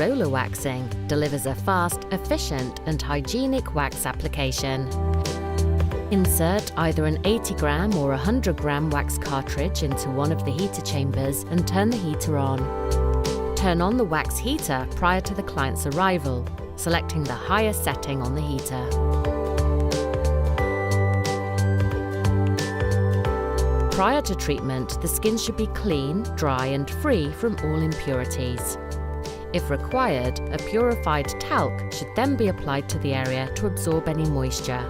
roller waxing delivers a fast, efficient and hygienic wax application. Insert either an 80-gram or 100-gram wax cartridge into one of the heater chambers and turn the heater on. Turn on the wax heater prior to the client's arrival, selecting the highest setting on the heater. Prior to treatment, the skin should be clean, dry and free from all impurities. If required, a purified talc should then be applied to the area to absorb any moisture.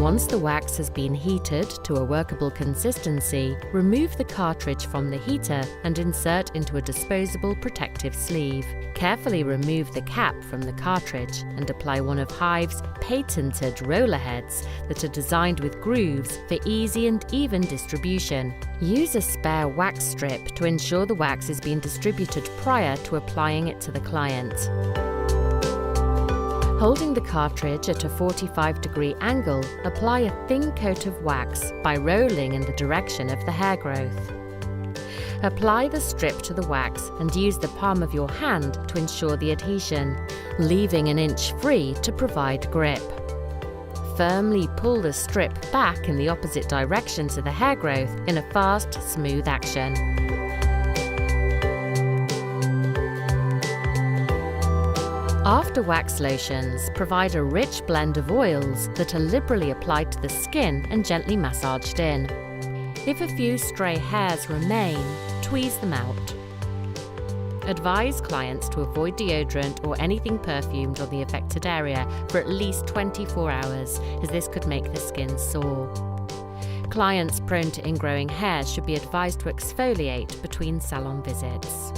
Once the wax has been heated to a workable consistency, remove the cartridge from the heater and insert into a disposable protective sleeve. Carefully remove the cap from the cartridge and apply one of HIVE's patented roller heads that are designed with grooves for easy and even distribution. Use a spare wax strip to ensure the wax is being distributed prior to applying it to the client. Holding the cartridge at a 45-degree angle, apply a thin coat of wax by rolling in the direction of the hair growth. Apply the strip to the wax and use the palm of your hand to ensure the adhesion, leaving an inch free to provide grip. Firmly pull the strip back in the opposite direction to the hair growth in a fast, smooth action. After wax lotions, provide a rich blend of oils that are liberally applied to the skin and gently massaged in. If a few stray hairs remain, tweeze them out. Advise clients to avoid deodorant or anything perfumed on the affected area for at least 24 hours, as this could make the skin sore. Clients prone to ingrowing hairs should be advised to exfoliate between salon visits.